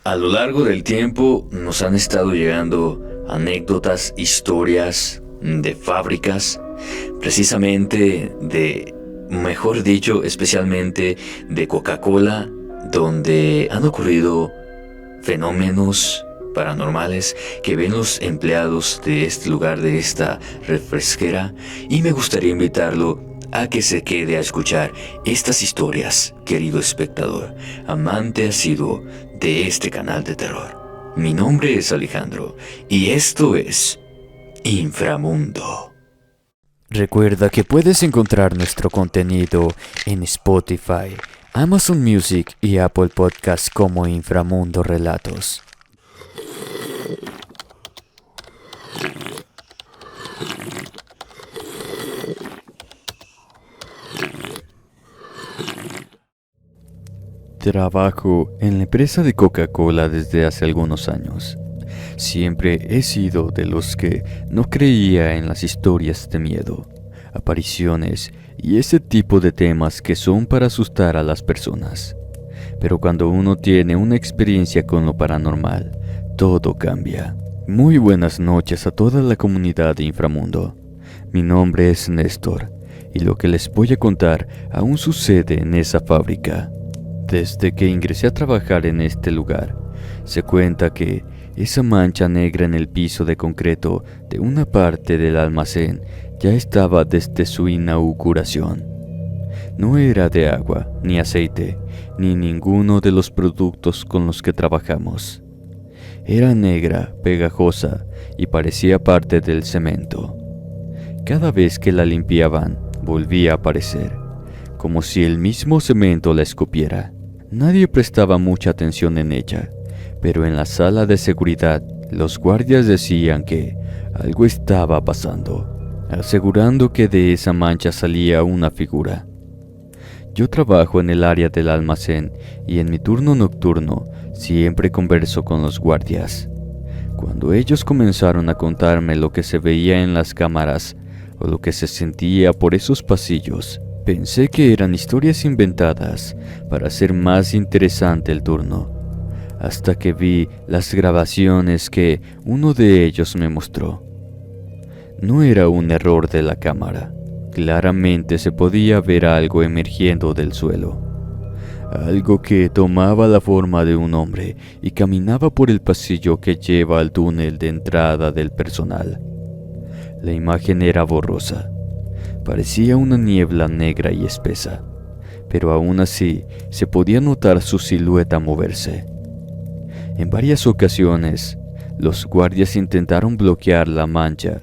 A lo largo del tiempo nos han estado llegando anécdotas, historias de fábricas, precisamente mejor dicho, especialmente de Coca-Cola, donde han ocurrido fenómenos paranormales que ven los empleados de este lugar, de esta refresquera, y me gustaría invitarlo a que se quede a escuchar estas historias, querido espectador, amante asiduo de este canal de terror. Mi nombre es Alejandro y esto es Inframundo. Recuerda que puedes encontrar nuestro contenido en Spotify, Amazon Music y Apple Podcasts como Inframundo Relatos. Trabajo en la empresa de Coca-Cola desde hace algunos años. Siempre he sido de los que no creía en las historias de miedo, apariciones y ese tipo de temas que son para asustar a las personas. Pero cuando uno tiene una experiencia con lo paranormal, todo cambia. Muy buenas noches a toda la comunidad de Inframundo. Mi nombre es Néstor y lo que les voy a contar aún sucede en esa fábrica. Desde que ingresé a trabajar en este lugar, se cuenta que esa mancha negra en el piso de concreto de una parte del almacén ya estaba desde su inauguración. No era de agua, ni aceite, ni ninguno de los productos con los que trabajamos. Era negra, pegajosa y parecía parte del cemento. Cada vez que la limpiaban, volvía a aparecer, como si el mismo cemento la escupiera. Nadie prestaba mucha atención en ella, pero en la sala de seguridad los guardias decían que algo estaba pasando, asegurando que de esa mancha salía una figura. Yo trabajo en el área del almacén y en mi turno nocturno siempre converso con los guardias. Cuando ellos comenzaron a contarme lo que se veía en las cámaras o lo que se sentía por esos pasillos, pensé que eran historias inventadas para hacer más interesante el turno, hasta que vi las grabaciones que uno de ellos me mostró. No era un error de la cámara, claramente se podía ver algo emergiendo del suelo, algo que tomaba la forma de un hombre y caminaba por el pasillo que lleva al túnel de entrada del personal. La imagen era borrosa. Parecía una niebla negra y espesa, pero aún así se podía notar su silueta moverse. En varias ocasiones, los guardias intentaron bloquear la mancha,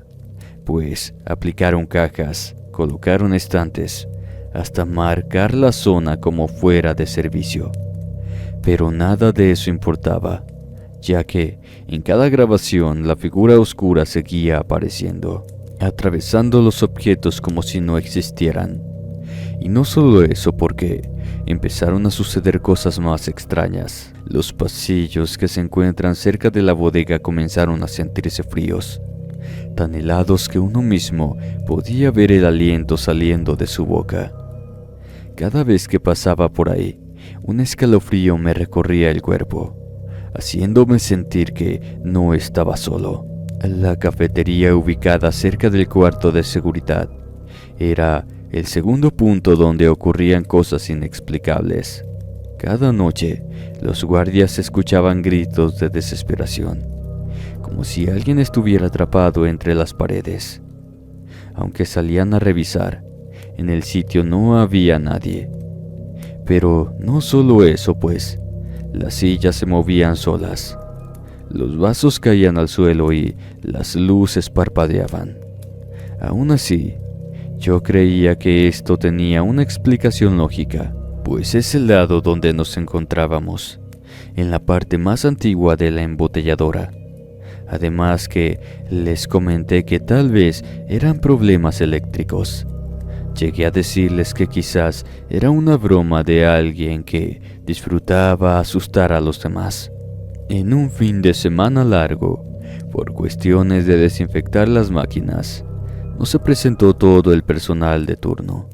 pues aplicaron cajas, colocaron estantes, hasta marcar la zona como fuera de servicio. Pero nada de eso importaba, ya que en cada grabación la figura oscura seguía apareciendo, atravesando los objetos como si no existieran. Y no solo eso, porque empezaron a suceder cosas más extrañas. Los pasillos que se encuentran cerca de la bodega comenzaron a sentirse fríos, tan helados que uno mismo podía ver el aliento saliendo de su boca. Cada vez que pasaba por ahí, un escalofrío me recorría el cuerpo, haciéndome sentir que no estaba solo. La cafetería ubicada cerca del cuarto de seguridad era el segundo punto donde ocurrían cosas inexplicables. Cada noche, los guardias escuchaban gritos de desesperación, como si alguien estuviera atrapado entre las paredes. Aunque salían a revisar, en el sitio no había nadie. Pero no solo eso, pues, las sillas se movían solas. Los vasos caían al suelo y las luces parpadeaban. Aún así, yo creía que esto tenía una explicación lógica, pues es el lado donde nos encontrábamos, en la parte más antigua de la embotelladora. Además que les comenté que tal vez eran problemas eléctricos. Llegué a decirles que quizás era una broma de alguien que disfrutaba asustar a los demás. En un fin de semana largo, por cuestiones de desinfectar las máquinas, no se presentó todo el personal de turno.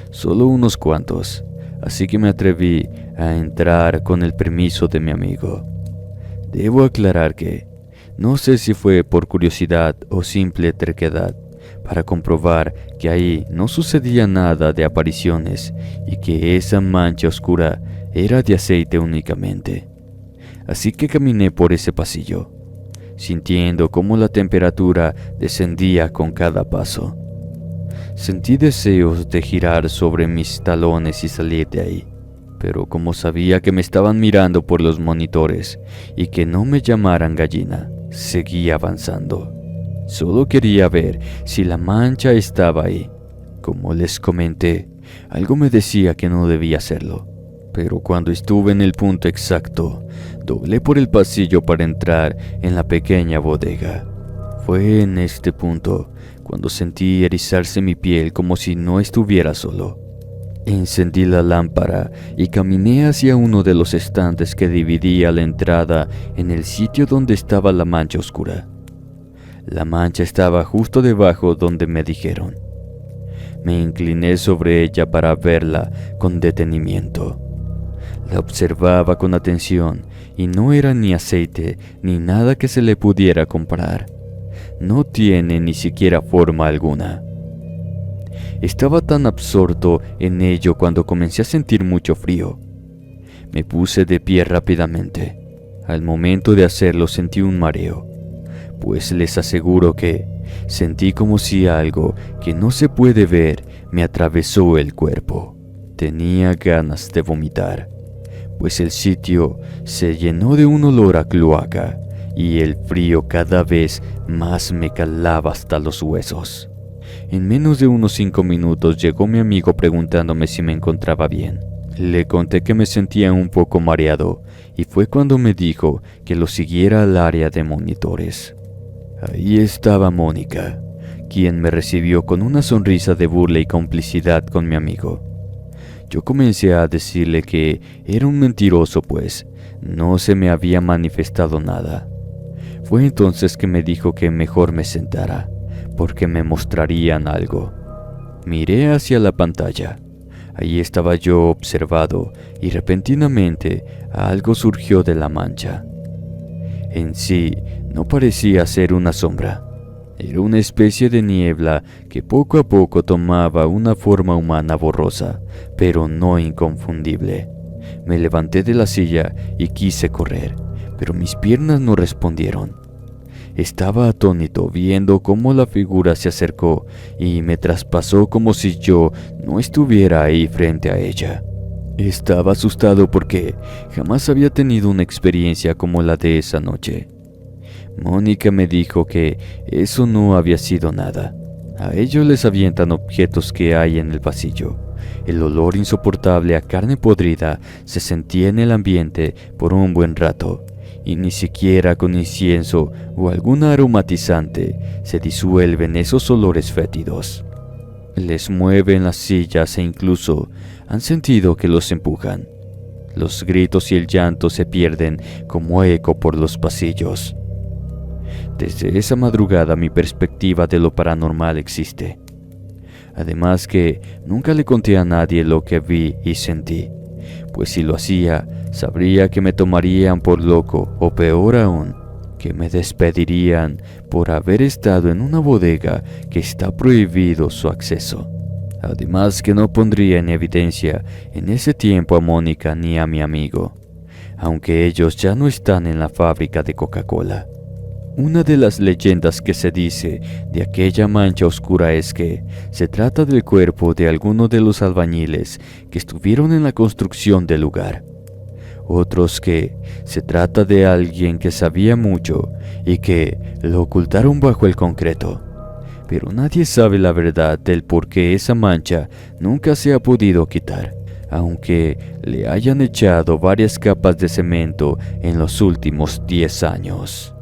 Solo unos cuantos, así que me atreví a entrar con el permiso de mi amigo. Debo aclarar que no sé si fue por curiosidad o simple terquedad, para comprobar que ahí no sucedía nada de apariciones y que esa mancha oscura era de aceite únicamente. Así que caminé por ese pasillo, sintiendo cómo la temperatura descendía con cada paso. Sentí deseos de girar sobre mis talones y salir de ahí, pero como sabía que me estaban mirando por los monitores y que no me llamaran gallina, seguí avanzando. Solo quería ver si la mancha estaba ahí. Como les comenté, algo me decía que no debía hacerlo, pero cuando estuve en el punto exacto, doblé por el pasillo para entrar en la pequeña bodega. Fue en este punto cuando sentí erizarse mi piel como si no estuviera solo. Encendí la lámpara y caminé hacia uno de los estantes que dividía la entrada en el sitio donde estaba la mancha oscura. La mancha estaba justo debajo donde me dijeron. Me incliné sobre ella para verla con detenimiento. La observaba con atención y no era ni aceite ni nada que se le pudiera comparar. No tiene ni siquiera forma alguna. Estaba tan absorto en ello cuando comencé a sentir mucho frío. Me puse de pie rápidamente. Al momento de hacerlo sentí un mareo, pues les aseguro que sentí como si algo que no se puede ver me atravesó el cuerpo. Tenía ganas de vomitar, pues el sitio se llenó de un olor a cloaca y el frío cada vez más me calaba hasta los huesos. En menos de unos 5 minutos llegó mi amigo preguntándome si me encontraba bien. Le conté que me sentía un poco mareado y fue cuando me dijo que lo siguiera al área de monitores. Ahí estaba Mónica, quien me recibió con una sonrisa de burla y complicidad con mi amigo. Yo comencé a decirle que era un mentiroso, pues no se me había manifestado nada. Fue entonces que me dijo que mejor me sentara, porque me mostrarían algo. Miré hacia la pantalla. Allí estaba yo observado y repentinamente algo surgió de la mancha. En sí, no parecía ser una sombra. Era una especie de niebla que poco a poco tomaba una forma humana borrosa, pero no inconfundible. Me levanté de la silla y quise correr, pero mis piernas no respondieron. Estaba atónito viendo cómo la figura se acercó y me traspasó como si yo no estuviera ahí frente a ella. Estaba asustado porque jamás había tenido una experiencia como la de esa noche. Mónica me dijo que eso no había sido nada. A ellos les avientan objetos que hay en el pasillo. El olor insoportable a carne podrida se sentía en el ambiente por un buen rato, y ni siquiera con incienso o algún aromatizante se disuelven esos olores fétidos. Les mueven las sillas e incluso han sentido que los empujan. Los gritos y el llanto se pierden como eco por los pasillos. Desde esa madrugada mi perspectiva de lo paranormal existe. Además que nunca le conté a nadie lo que vi y sentí, pues si lo hacía, sabría que me tomarían por loco o peor aún, que me despedirían por haber estado en una bodega que está prohibido su acceso. Además que no pondría en evidencia en ese tiempo a Mónica ni a mi amigo, aunque ellos ya no están en la fábrica de Coca-Cola. Una de las leyendas que se dice de aquella mancha oscura es que se trata del cuerpo de alguno de los albañiles que estuvieron en la construcción del lugar. Otros que se trata de alguien que sabía mucho y que lo ocultaron bajo el concreto. Pero nadie sabe la verdad del por qué esa mancha nunca se ha podido quitar, aunque le hayan echado varias capas de cemento en los últimos 10 años.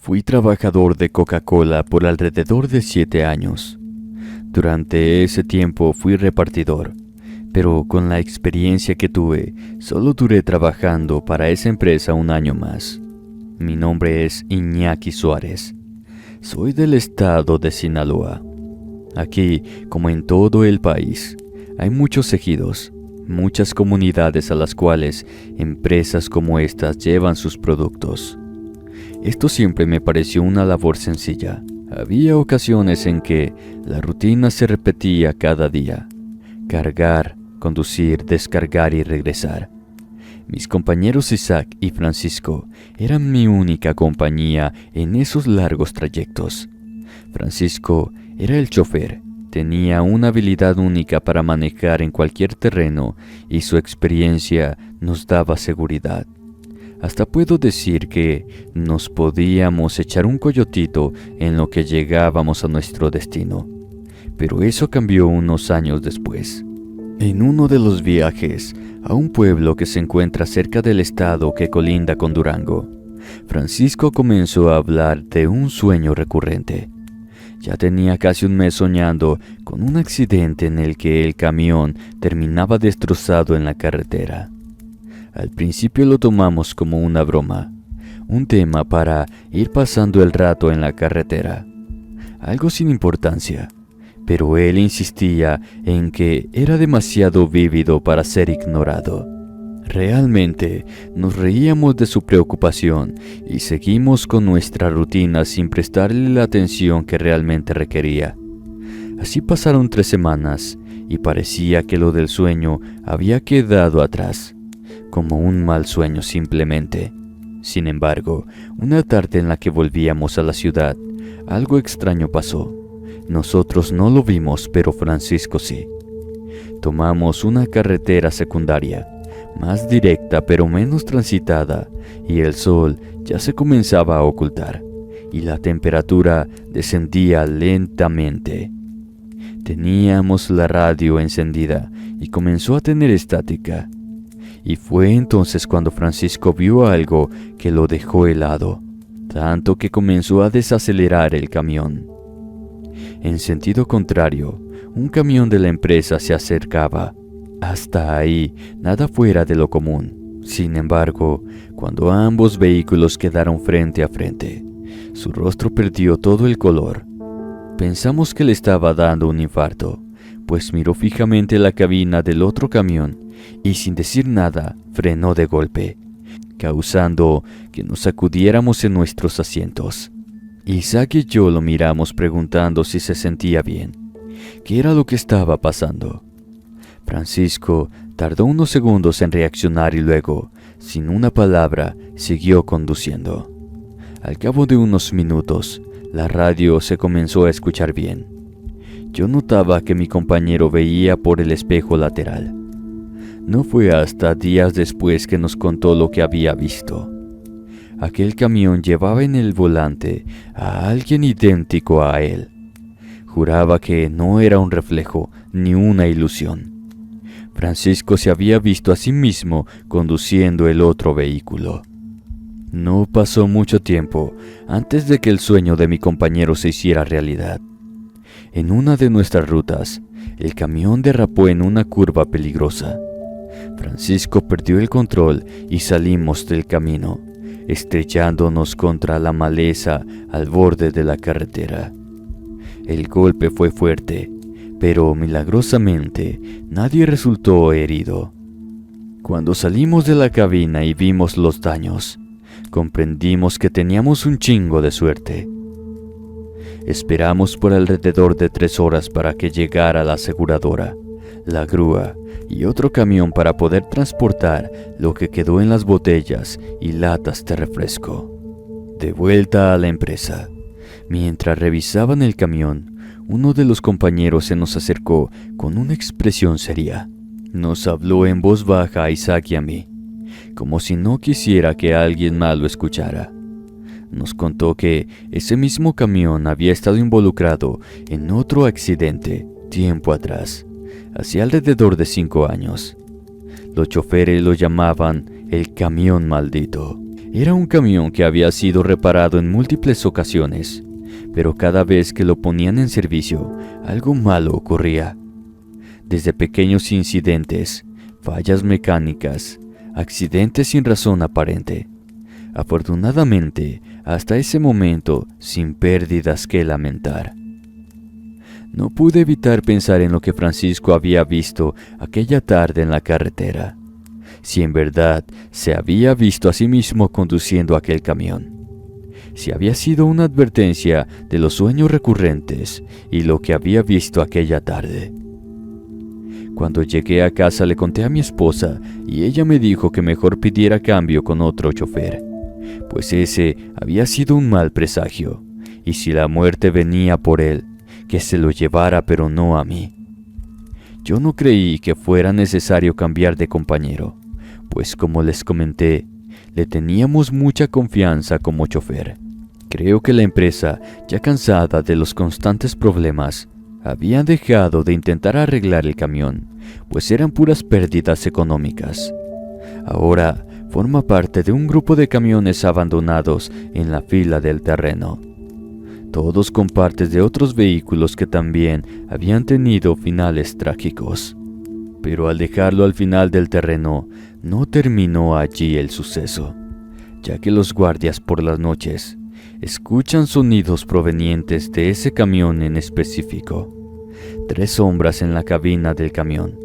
Fui trabajador de Coca-Cola por alrededor de 7 años. Durante ese tiempo fui repartidor, pero con la experiencia que tuve, solo duré trabajando para esa empresa un año más. Mi nombre es Iñaki Suárez. Soy del estado de Sinaloa. Aquí, como en todo el país, hay muchos ejidos, muchas comunidades a las cuales empresas como estas llevan sus productos. Esto siempre me pareció una labor sencilla. Había ocasiones en que la rutina se repetía cada día. Cargar, conducir, descargar y regresar. Mis compañeros Isaac y Francisco eran mi única compañía en esos largos trayectos. Francisco era el chofer, tenía una habilidad única para manejar en cualquier terreno y su experiencia nos daba seguridad. Hasta puedo decir que nos podíamos echar un coyotito en lo que llegábamos a nuestro destino. Pero eso cambió unos años después. En uno de los viajes a un pueblo que se encuentra cerca del estado que colinda con Durango, Francisco comenzó a hablar de un sueño recurrente. Ya tenía casi un mes soñando con un accidente en el que el camión terminaba destrozado en la carretera. Al principio lo tomamos como una broma, un tema para ir pasando el rato en la carretera, algo sin importancia. Pero él insistía en que era demasiado vívido para ser ignorado. Realmente nos reíamos de su preocupación y seguimos con nuestra rutina sin prestarle la atención que realmente requería. Así pasaron 3 semanas y parecía que lo del sueño había quedado atrás, como un mal sueño simplemente. Sin embargo, una tarde en la que volvíamos a la ciudad, algo extraño pasó. Nosotros no lo vimos, pero Francisco sí. Tomamos una carretera secundaria, más directa pero menos transitada, y el sol ya se comenzaba a ocultar, y la temperatura descendía lentamente. Teníamos la radio encendida y comenzó a tener estática. Y fue entonces cuando Francisco vio algo que lo dejó helado, tanto que comenzó a desacelerar el camión. En sentido contrario, un camión de la empresa se acercaba. Hasta ahí, nada fuera de lo común. Sin embargo, cuando ambos vehículos quedaron frente a frente, su rostro perdió todo el color. Pensamos que le estaba dando un infarto, pues miró fijamente la cabina del otro camión y sin decir nada, frenó de golpe, causando que nos sacudiéramos en nuestros asientos. Isaac y yo lo miramos preguntando si se sentía bien, qué era lo que estaba pasando. Francisco tardó unos segundos en reaccionar y luego, sin una palabra, siguió conduciendo. Al cabo de unos minutos, la radio se comenzó a escuchar bien. Yo notaba que mi compañero veía por el espejo lateral. No fue hasta días después que nos contó lo que había visto. Aquel camión llevaba en el volante a alguien idéntico a él. Juraba que no era un reflejo ni una ilusión. Francisco se había visto a sí mismo conduciendo el otro vehículo. No pasó mucho tiempo antes de que el sueño de mi compañero se hiciera realidad. En una de nuestras rutas, el camión derrapó en una curva peligrosa. Francisco perdió el control y salimos del camino, estrellándonos contra la maleza al borde de la carretera. El golpe fue fuerte, pero milagrosamente nadie resultó herido. Cuando salimos de la cabina y vimos los daños, comprendimos que teníamos un chingo de suerte. Esperamos por alrededor de 3 horas para que llegara la aseguradora, la grúa y otro camión para poder transportar lo que quedó en las botellas y latas de refresco. De vuelta a la empresa, mientras revisaban el camión, uno de los compañeros se nos acercó con una expresión seria. Nos habló en voz baja a Isaac y a mí, como si no quisiera que alguien más lo escuchara. Nos contó que ese mismo camión había estado involucrado en otro accidente tiempo atrás, hacía alrededor de 5 años. Los choferes lo llamaban el camión maldito. Era un camión que había sido reparado en múltiples ocasiones, pero cada vez que lo ponían en servicio, algo malo ocurría. Desde pequeños incidentes, fallas mecánicas, accidentes sin razón aparente, Afortunadamente, hasta ese momento, sin pérdidas que lamentar. No pude evitar pensar en lo que Francisco había visto aquella tarde en la carretera. Si en verdad se había visto a sí mismo conduciendo aquel camión. Si había sido una advertencia de los sueños recurrentes y lo que había visto aquella tarde. Cuando llegué a casa le conté a mi esposa y ella me dijo que mejor pidiera cambio con otro chofer, pues ese había sido un mal presagio, y si la muerte venía por él, que se lo llevara pero no a mí. Yo no creí que fuera necesario cambiar de compañero, pues como les comenté, le teníamos mucha confianza como chofer. Creo que la empresa, ya cansada de los constantes problemas, había dejado de intentar arreglar el camión, pues eran puras pérdidas económicas. Ahora forma parte de un grupo de camiones abandonados en la fila del terreno, todos con partes de otros vehículos que también habían tenido finales trágicos. Pero al dejarlo al final del terreno, no terminó allí el suceso, ya que los guardias por las noches escuchan sonidos provenientes de ese camión en específico. 3 sombras en la cabina del camión,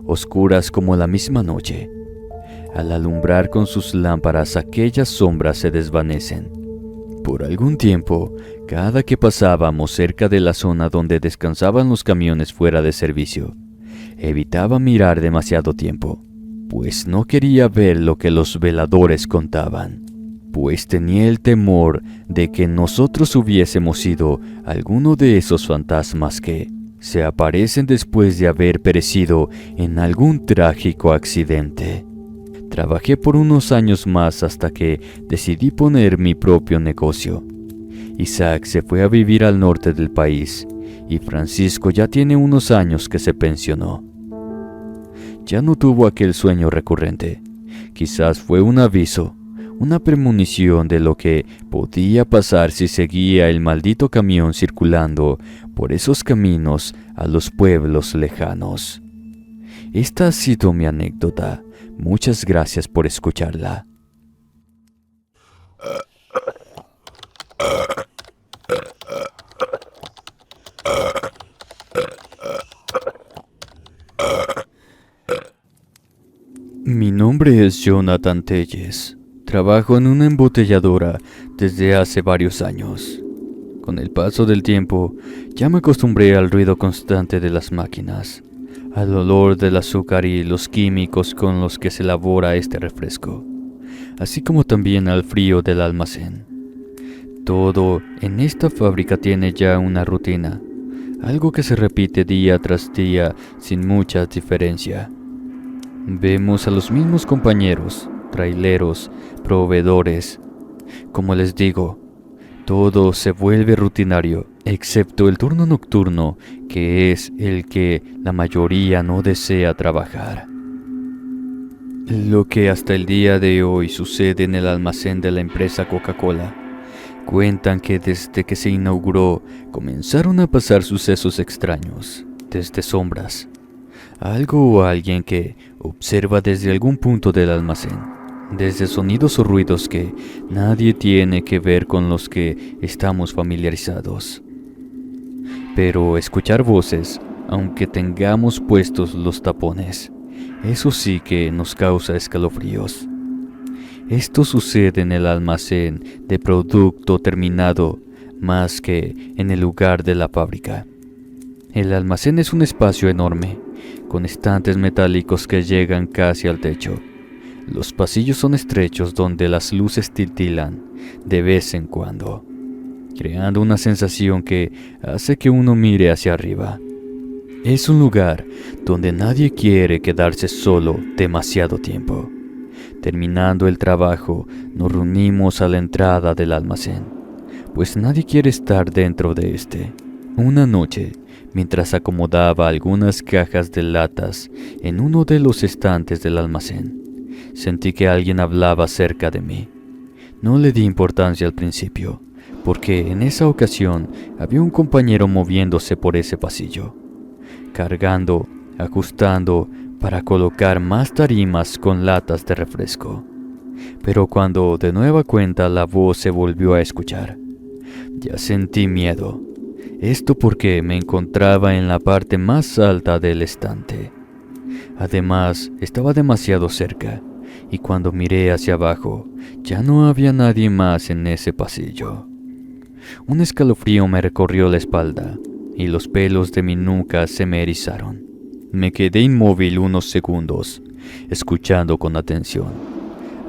oscuras como la misma noche. Al alumbrar con sus lámparas, aquellas sombras se desvanecen. Por algún tiempo, cada que pasábamos cerca de la zona donde descansaban los camiones fuera de servicio, evitaba mirar demasiado tiempo, pues no quería ver lo que los veladores contaban, pues tenía el temor de que nosotros hubiésemos sido alguno de esos fantasmas que se aparecen después de haber perecido en algún trágico accidente. Trabajé por unos años más hasta que decidí poner mi propio negocio. Isaac se fue a vivir al norte del país y Francisco ya tiene unos años que se pensionó. Ya no tuvo aquel sueño recurrente. Quizás fue un aviso, una premonición de lo que podía pasar si seguía el maldito camión circulando por esos caminos a los pueblos lejanos. Esta ha sido mi anécdota. Muchas gracias por escucharla. Mi nombre es Jonathan Telles. Trabajo en una embotelladora desde hace varios años. Con el paso del tiempo, ya me acostumbré al ruido constante de las máquinas, al olor del azúcar y los químicos con los que se elabora este refresco, así como también al frío del almacén. Todo en esta fábrica tiene ya una rutina, algo que se repite día tras día sin mucha diferencia. Vemos a los mismos compañeros, traileros, proveedores. Como les digo, todo se vuelve rutinario, excepto el turno nocturno, que es el que la mayoría no desea trabajar. Lo que hasta el día de hoy sucede en el almacén de la empresa Coca-Cola. Cuentan que desde que se inauguró comenzaron a pasar sucesos extraños, desde sombras, algo o alguien que observa desde algún punto del almacén, desde sonidos o ruidos que nadie tiene que ver con los que estamos familiarizados. Pero escuchar voces, aunque tengamos puestos los tapones, eso sí que nos causa escalofríos. Esto sucede en el almacén de producto terminado más que en el lugar de la fábrica. El almacén es un espacio enorme, con estantes metálicos que llegan casi al techo. Los pasillos son estrechos donde las luces titilan de vez en cuando, creando una sensación que hace que uno mire hacia arriba. Es un lugar donde nadie quiere quedarse solo demasiado tiempo. Terminando el trabajo, nos reunimos a la entrada del almacén, pues nadie quiere estar dentro de este. Una noche, mientras acomodaba algunas cajas de latas en uno de los estantes del almacén, sentí que alguien hablaba cerca de mí. No le di importancia al principio, porque en esa ocasión había un compañero moviéndose por ese pasillo, cargando, ajustando para colocar más tarimas con latas de refresco. Pero cuando de nueva cuenta la voz se volvió a escuchar, ya sentí miedo. Esto porque me encontraba en la parte más alta del estante. Además, estaba demasiado cerca, y cuando miré hacia abajo, ya no había nadie más en ese pasillo. Un escalofrío me recorrió la espalda, y los pelos de mi nuca se me erizaron. Me quedé inmóvil unos segundos, escuchando con atención,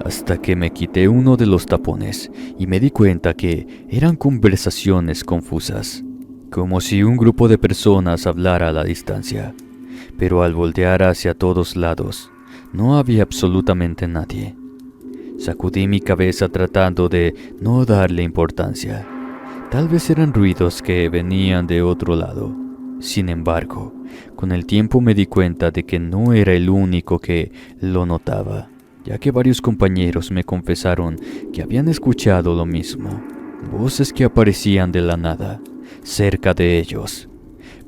hasta que me quité uno de los tapones y me di cuenta que eran conversaciones confusas, como si un grupo de personas hablara a la distancia. Pero al voltear hacia todos lados, no había absolutamente nadie. Sacudí mi cabeza tratando de no darle importancia. Tal vez eran ruidos que venían de otro lado. Sin embargo, con el tiempo me di cuenta de que no era el único que lo notaba, ya que varios compañeros me confesaron que habían escuchado lo mismo. Voces que aparecían de la nada, cerca de ellos,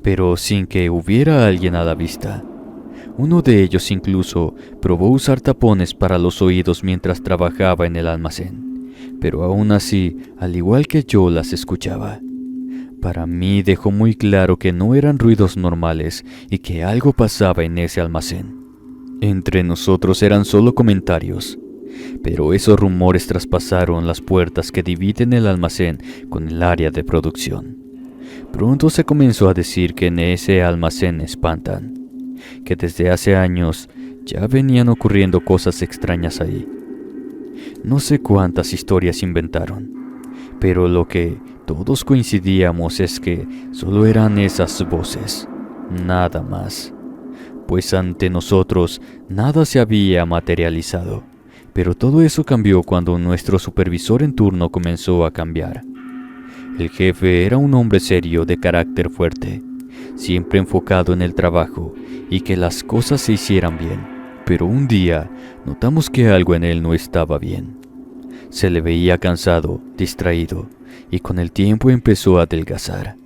pero sin que hubiera alguien a la vista. Uno de ellos incluso probó usar tapones para los oídos mientras trabajaba en el almacén, pero aún así, al igual que yo, las escuchaba. Para mí dejó muy claro que no eran ruidos normales y que algo pasaba en ese almacén. Entre nosotros eran solo comentarios, pero esos rumores traspasaron las puertas que dividen el almacén con el área de producción. Pronto se comenzó a decir que en ese almacén espantan, que desde hace años ya venían ocurriendo cosas extrañas ahí. No sé cuántas historias inventaron, pero lo que todos coincidíamos es que solo eran esas voces, nada más. Pues ante nosotros nada se había materializado, pero todo eso cambió cuando nuestro supervisor en turno comenzó a cambiar. El jefe era un hombre serio de carácter fuerte, siempre enfocado en el trabajo y que las cosas se hicieran bien, pero un día notamos que algo en él no estaba bien. Se le veía cansado, distraído, y con el tiempo empezó a adelgazar.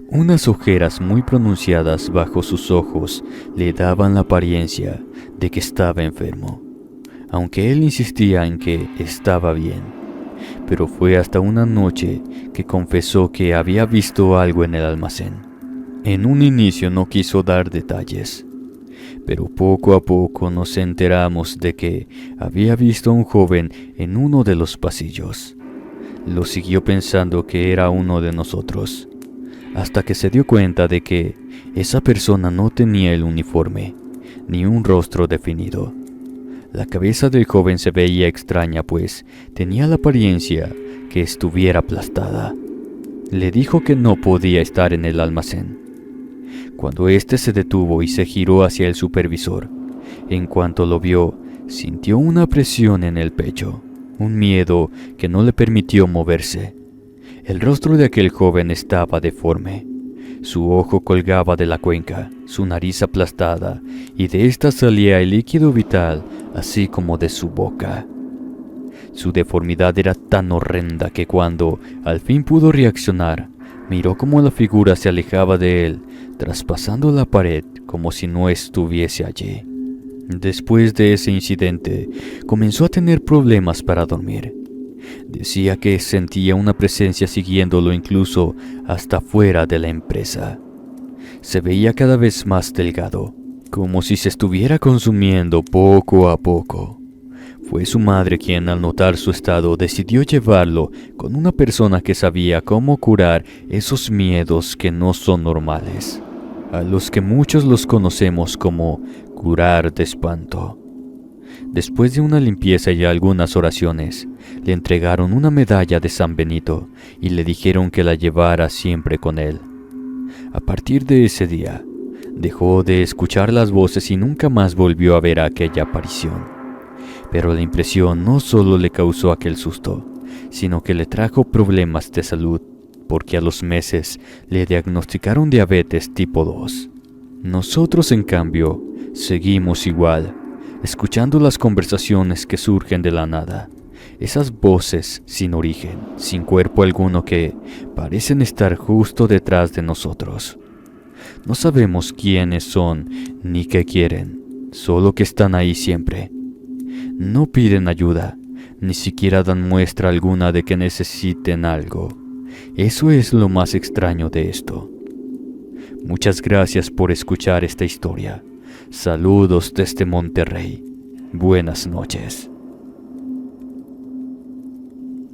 Unas ojeras muy pronunciadas bajo sus ojos le daban la apariencia de que estaba enfermo, aunque él insistía en que estaba bien. Pero fue hasta una noche que confesó que había visto algo en el almacén. En un inicio no quiso dar detalles, pero poco a poco nos enteramos de que había visto a un joven en uno de los pasillos. Lo siguió pensando que era uno de nosotros, hasta que se dio cuenta de que esa persona no tenía el uniforme, ni un rostro definido. La cabeza del joven se veía extraña, pues tenía la apariencia que estuviera aplastada. Le dijo que no podía estar en el almacén. Cuando éste se detuvo y se giró hacia el supervisor, en cuanto lo vio, sintió una presión en el pecho, un miedo que no le permitió moverse. El rostro de aquel joven estaba deforme. Su ojo colgaba de la cuenca, su nariz aplastada, y de ésta salía el líquido vital, así como de su boca. Su deformidad era tan horrenda que cuando al fin pudo reaccionar, miró cómo la figura se alejaba de él, traspasando la pared como si no estuviese allí. Después de ese incidente, comenzó a tener problemas para dormir. Decía que sentía una presencia siguiéndolo incluso hasta fuera de la empresa. Se veía cada vez más delgado, como si se estuviera consumiendo poco a poco. Fue su madre quien, al notar su estado, decidió llevarlo con una persona que sabía cómo curar esos miedos que no son normales, a los que muchos los conocemos como curar de espanto. Después de una limpieza y algunas oraciones, le entregaron una medalla de San Benito y le dijeron que la llevara siempre con él. A partir de ese día, dejó de escuchar las voces y nunca más volvió a ver aquella aparición. Pero la impresión no solo le causó aquel susto, sino que le trajo problemas de salud, porque a los meses le diagnosticaron diabetes tipo 2. Nosotros, en cambio, seguimos igual, escuchando las conversaciones que surgen de la nada, esas voces sin origen, sin cuerpo alguno que parecen estar justo detrás de nosotros. No sabemos quiénes son ni qué quieren, solo que están ahí siempre. No piden ayuda, ni siquiera dan muestra alguna de que necesiten algo. Eso es lo más extraño de esto. Muchas gracias por escuchar esta historia. Saludos desde Monterrey. Buenas noches.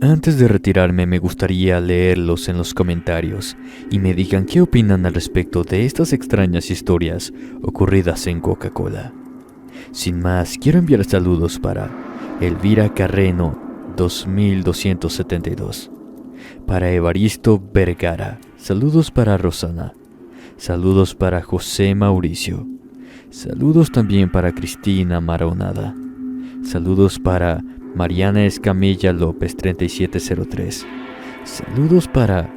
Antes de retirarme me gustaría leerlos en los comentarios y me digan qué opinan al respecto de estas extrañas historias ocurridas en Coca-Cola. Sin más, quiero enviar saludos para Elvira Carreno 2272, para Evaristo Vergara, saludos para Rosana, saludos para José Mauricio, saludos también para Cristina Maronada, saludos para Mariana Escamilla López 3703. Saludos para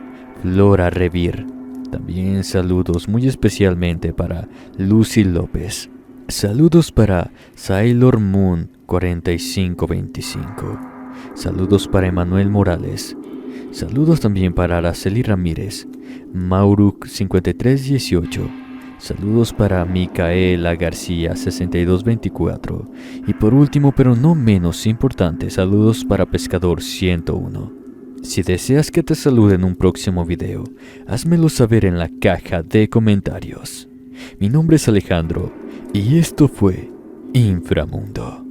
Flora Revir. También saludos muy especialmente para Lucy López. Saludos para Sailor Moon 4525. Saludos para Emanuel Morales. Saludos también para Araceli Ramírez, Mauruk 5318. Saludos para Micaela García 6224. Y por último, pero no menos importante, saludos para Pescador 101. Si deseas que te salude en un próximo video, házmelo saber en la caja de comentarios. Mi nombre es Alejandro y esto fue Inframundo.